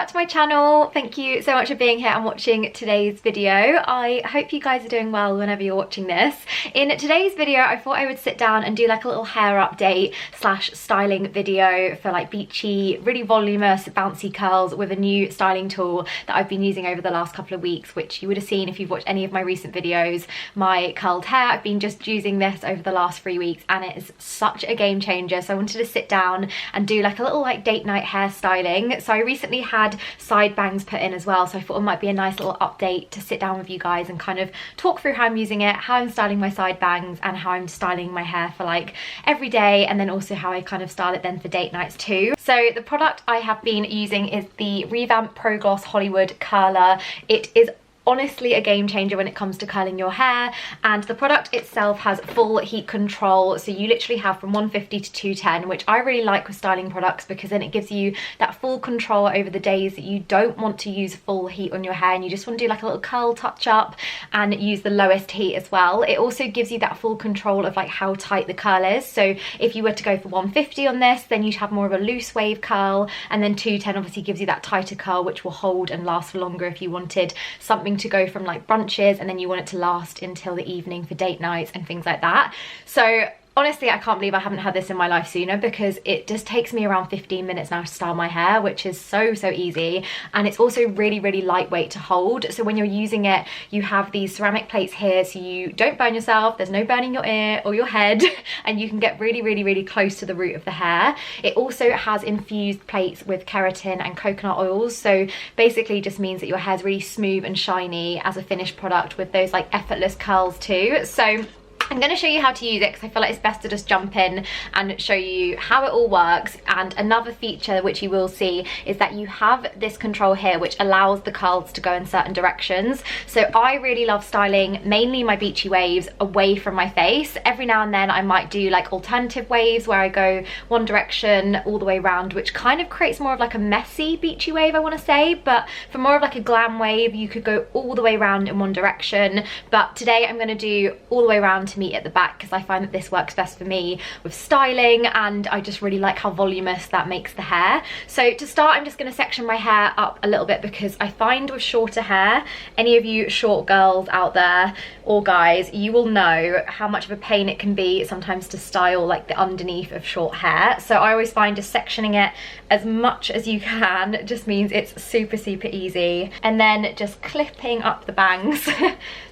back to my channel. Thank you so much for being here and watching today's video. I hope you guys are doing well whenever you're watching this. In today's video, I thought I would sit down and do like a little hair update slash styling video for like beachy, really voluminous, bouncy curls with a new styling tool that I've been using over the last couple of weeks, which you would have seen if you've watched any of my recent videos. My curled hair, I've been just using this over the last 3 weeks and it is such a game changer. So I wanted to sit down and do like a little like date night hair styling. So I recently had side bangs put in as well, so I thought it might be a nice little update to sit down with you guys and kind of talk through how I'm using it, how I'm styling my side bangs, and how I'm styling my hair for like every day, and then also how I kind of style it then for date nights too. So the product I have been using is the REVAMP Pro Gloss Hollywood Curler. It is honestly a game changer when it comes to curling your hair, and the product itself has full heat control, so you literally have from 150 to 210, which I really like with styling products because then it gives you that full control over the days that you don't want to use full heat on your hair and you just want to do like a little curl touch up and use the lowest heat as well. It also gives you that full control of like how tight the curl is, so if you were to go for 150 on this, then you'd have more of a loose wave curl, and then 210 obviously gives you that tighter curl which will hold and last for longer if you wanted something to go from like brunches and then you want it to last until the evening for date nights and things like that. So honestly, I can't believe I haven't had this in my life sooner, because it just takes me around 15 minutes now to style my hair, which is so easy, and it's also really lightweight to hold. So when you're using it, you have these ceramic plates here so you don't burn yourself, there's no burning your ear or your head, and you can get really close to the root of the hair. It also has infused plates with keratin and coconut oils, so basically just means that your hair's really smooth and shiny as a finished product with those like effortless curls too. So I'm going to show you how to use it because I feel like it's best to just jump in and show you how it all works. And another feature which you will see is that you have this control here which allows the curls to go in certain directions. So I really love styling mainly my beachy waves away from my face. Every now and then I might do like alternative waves where I go one direction all the way around, which kind of creates more of like a messy beachy wave, I want to say. But for more of like a glam wave, you could go all the way around in one direction. But today I'm going to do all the way around to meet at the back because I find that this works best for me with styling, and I just really like how voluminous that makes the hair. So to start, I'm just going to section my hair up a little bit because I find with shorter hair, any of you short girls out there or guys, you will know how much of a pain it can be sometimes to style like the underneath of short hair. So I always find just sectioning it as much as you can just means it's super easy, and then just clipping up the bangs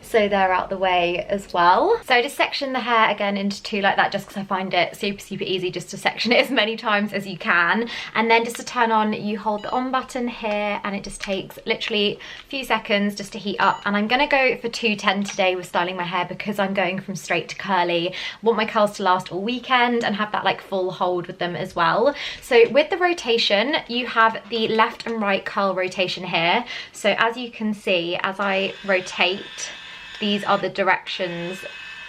so they're out the way as well. So just section the hair again into two like that, just because I find it super easy just to section it as many times as you can. And then just to turn on, you hold the on button here and it just takes literally a few seconds just to heat up. And I'm gonna go for 210 today with styling my hair because I'm going from straight to curly. I want my curls to last all weekend and have that like full hold with them as well. So with the rotation, you have the left and right curl rotation here. So as you can see, as I rotate, these are the directions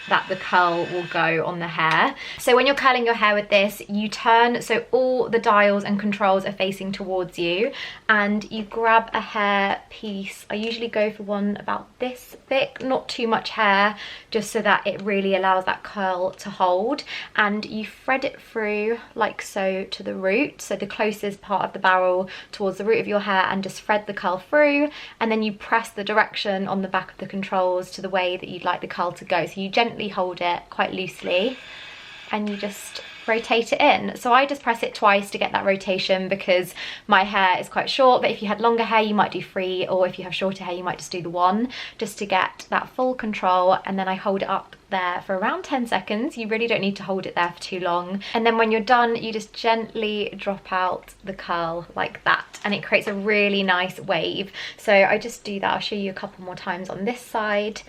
that the curl will go on the hair. So when you're curling your hair with this, you turn so all the dials and controls are facing towards you, and you grab a hair piece. I usually go for one about this thick, not too much hair, just so that it really allows that curl to hold, and you thread it through like so to the root, so the closest part of the barrel towards the root of your hair, and just thread the curl through, and then you press the direction on the back of the controls to the way that you'd like the curl to go. So you gently hold it quite loosely and you just rotate it in. So I just press it twice to get that rotation because my hair is quite short, but if you had longer hair you might do 3, or if you have shorter hair you might just do the 1, just to get that full control. And then I hold it up there for around 10 seconds. You really don't need to hold it there for too long, and then when you're done you just gently drop out the curl like that, and it creates a really nice wave. So I just do that. I'll show you a couple more times on this side,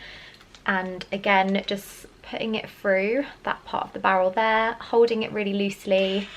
and again just putting it through that part of the barrel there, holding it really loosely,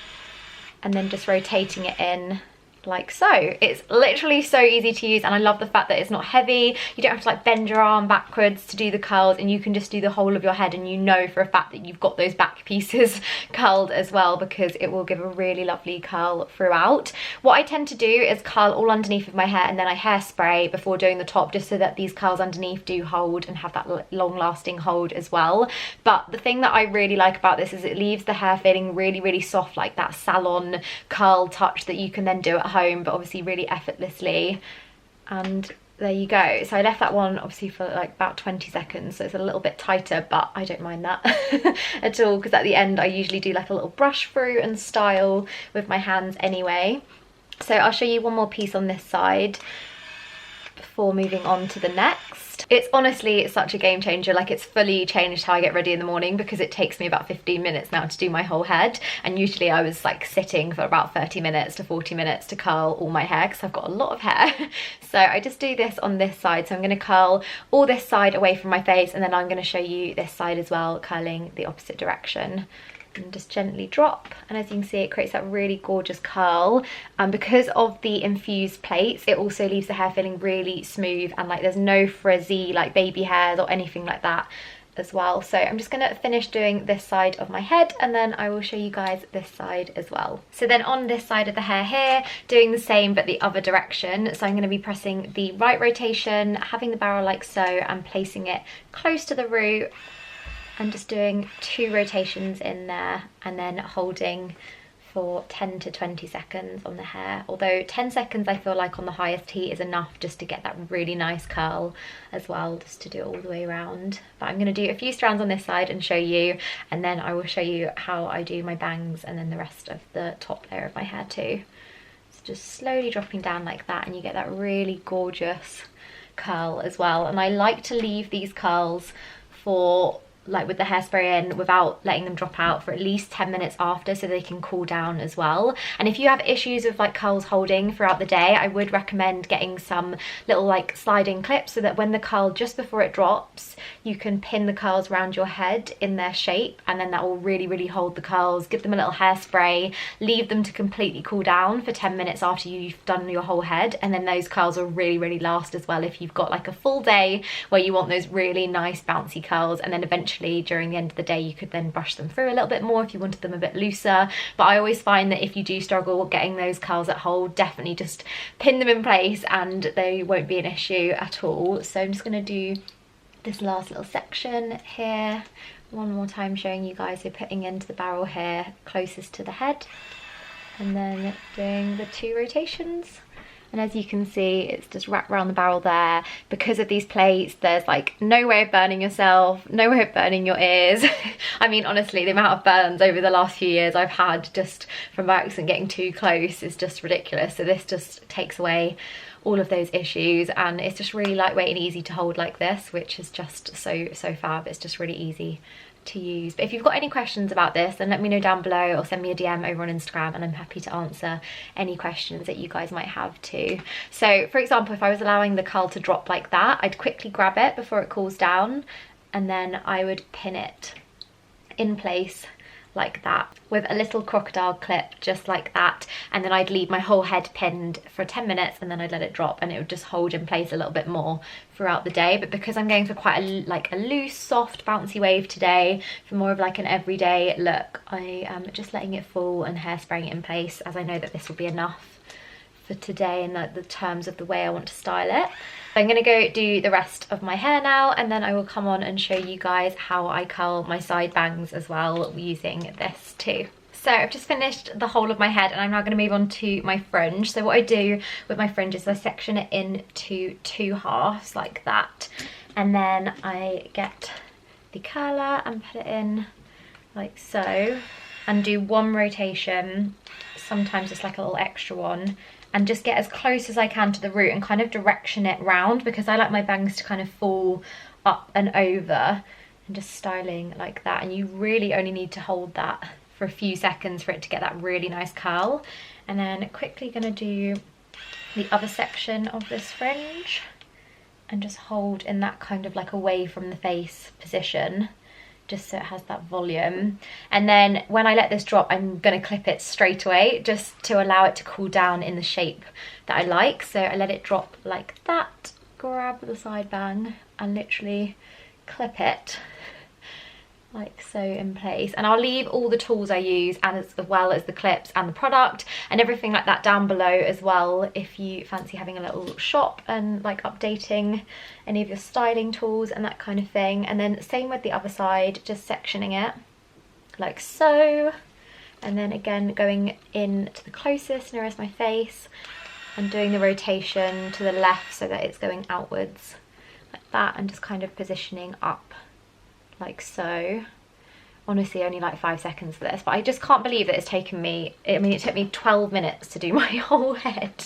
and then just rotating it in like so. It's literally so easy to use, and I love the fact that it's not heavy. You don't have to like bend your arm backwards to do the curls, and you can just do the whole of your head, and you know for a fact that you've got those back pieces curled as well, because it will give a really lovely curl throughout. What I tend to do is curl all underneath of my hair, and then I hairspray before doing the top, just so that these curls underneath do hold and have that long lasting hold as well. But the thing that I really like about this is it leaves the hair feeling really soft, like that salon curl touch that you can then do at home, but obviously really effortlessly. And there you go. So I left that one obviously for like about 20 seconds, so it's a little bit tighter, but I don't mind that at all, because at the end I usually do like a little brush through and style with my hands anyway. So I'll show you one more piece on this side before moving on to the next. It's honestly such a game changer. Like, it's fully changed how I get ready in the morning, because it takes me about 15 minutes now to do my whole head, and usually I was like sitting for about 30 minutes to 40 minutes to curl all my hair, because I've got a lot of hair. So I just do this on this side. So I'm going to curl all this side away from my face, and then I'm going to show you this side as well, curling the opposite direction. And just gently drop, and as you can see, it creates that really gorgeous curl. And because of the infused plates, it also leaves the hair feeling really smooth, and like there's no frizzy like baby hairs or anything like that as well. So I'm just going to finish doing this side of my head, and then I will show you guys this side as well. So then on this side of the hair here, doing the same but the other direction. So I'm going to be pressing the right rotation, having the barrel like so, and placing it close to the root, and just doing 2 rotations in there, and then holding for 10 to 20 seconds on the hair. Although 10 seconds I feel like on the highest heat is enough just to get that really nice curl as well, just to do it all the way around. But I'm going to do a few strands on this side and show you, and then I will show you how I do my bangs and then the rest of the top layer of my hair too. So just slowly dropping down like that, and you get that really gorgeous curl as well. And I like to leave these curls for, like with the hairspray in, without letting them drop out, for at least 10 minutes after, so they can cool down as well. And if you have issues with like curls holding throughout the day, I would recommend getting some little like sliding clips, so that when the curl, just before it drops, you can pin the curls around your head in their shape, and then that will really hold the curls. Give them a little hairspray, leave them to completely cool down for 10 minutes after you've done your whole head, and then those curls will really last as well if you've got like a full day where you want those really nice bouncy curls. And then eventually during the end of the day you could then brush them through a little bit more if you wanted them a bit looser. But I always find that if you do struggle getting those curls at hold, definitely just pin them in place and they won't be an issue at all. So I'm just going to do this last little section here one more time, showing you guys. So putting into the barrel here closest to the head, and then doing the 2 rotations. And as you can see, it's just wrapped around the barrel there. Because of these plates, there's like no way of burning yourself, no way of burning your ears. I mean, honestly, the amount of burns over the last few years I've had just from by accident getting too close is just ridiculous. So this just takes away all of those issues, and it's just really lightweight and easy to hold like this, which is just so fab. It's just really easy to use. But if you've got any questions about this, then let me know down below, or send me a DM over on Instagram, and I'm happy to answer any questions that you guys might have too. So for example, if I was allowing the curl to drop like that, I'd quickly grab it before it cools down, and then I would pin it in place like that with a little crocodile clip, just like that, and then I'd leave my whole head pinned for 10 minutes, and then I'd let it drop, and it would just hold in place a little bit more throughout the day. But because I'm going for quite a loose, soft, bouncy wave today, for more of like an everyday look, I am just letting it fall and hairspraying it in place, as I know that this will be enough for today in the terms of the way I want to style it. I'm going to go do the rest of my hair now, and then I will come on and show you guys how I curl my side bangs as well using this too. So I've just finished the whole of my head, and I'm now going to move on to my fringe. So what I do with my fringe is I section it into 2 halves like that, and then I get the curler and put it in like so, and do 1 rotation, sometimes just like a little extra one, and just get as close as I can to the root and kind of direction it round, because I like my bangs to kind of fall up and over, and just styling like that. And you really only need to hold that for a few seconds for it to get that really nice curl. And then quickly gonna do the other section of this fringe and just hold in that kind of like away from the face position, just so it has that volume. And then when I let this drop, I'm going to clip it straight away, just to allow it to cool down in the shape that I like. So I let it drop like that, grab the side bang and literally clip it like so in place. And I'll leave all the tools I use, and as well as the clips and the product and everything like that down below as well, if you fancy having a little shop and like updating any of your styling tools and that kind of thing. And then same with the other side, just sectioning it like so, And then again, going in to the closest, nearest my face, and doing the rotation to the left so that it's going outwards like that, and just kind of positioning up like so. Honestly, only like 5 seconds for this, but I just can't believe that it's taken me, I mean, it took me 12 minutes to do my whole head,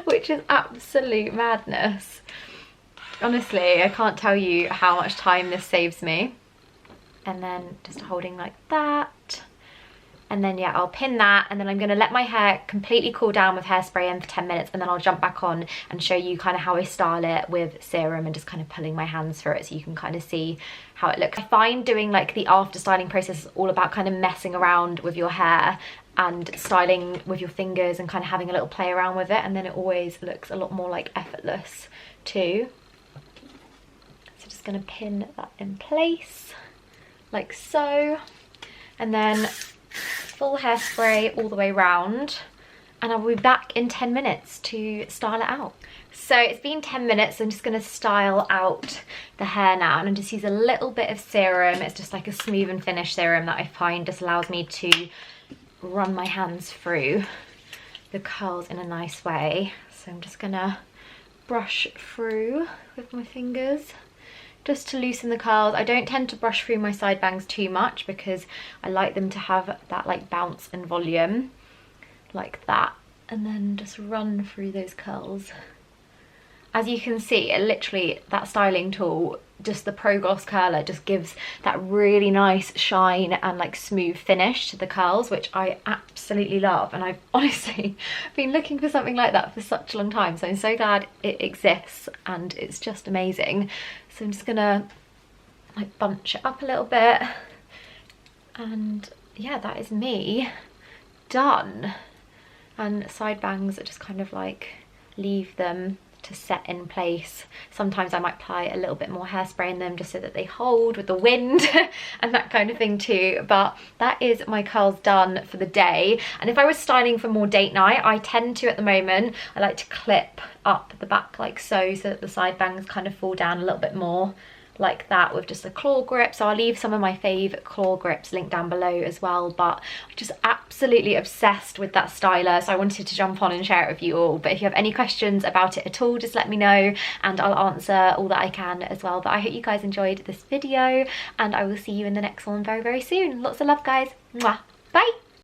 which is absolute madness. Honestly, I can't tell you how much time this saves me. And then just holding like that. And then yeah, I'll pin that, and then I'm gonna let my hair completely cool down with hairspray in for 10 minutes, and then I'll jump back on and show you kind of how I style it with serum and just kind of pulling my hands through it so you can kind of see how it looks. I find doing like the after styling process is all about kind of messing around with your hair and styling with your fingers and kind of having a little play around with it, and then it always looks a lot more like effortless too. So just gonna pin that in place like so, and then full hairspray all the way round, and I'll be back in 10 minutes to style it out. So it's been 10 minutes, I'm just going to style out the hair now, and I just use a little bit of serum. It's just like a smooth and finish serum that I find just allows me to run my hands through the curls in a nice way. So I'm just going to brush through with my fingers just to loosen the curls. I don't tend to brush through my side bangs too much because I like them to have that like bounce and volume like that, and then just run through those curls. As you can see, it literally, that styling tool, just the Pro Gloss curler, just gives that really nice shine and like smooth finish to the curls, which I absolutely love. And I've honestly been looking for something like that for such a long time, so I'm so glad it exists and it's just amazing. So I'm just gonna like bunch it up a little bit, and yeah, that is me done. And side bangs are just kind of like leave them to set in place. Sometimes I might apply a little bit more hairspray in them just so that they hold with the wind and that kind of thing too. But that is my curls done for the day. And if I was styling for more date night, I tend to, at the moment, I like to clip up the back like so that the side bangs kind of fall down a little bit more like that with just a claw grip. So I'll leave some of my fave claw grips linked down below as well, but I'm just absolutely obsessed with that styler, so I wanted to jump on and share it with you all. But if you have any questions about it at all, just let me know and I'll answer all that I can as well. But I hope you guys enjoyed this video, and I will see you in the next one very, very soon. Lots of love, guys. Mwah. Bye.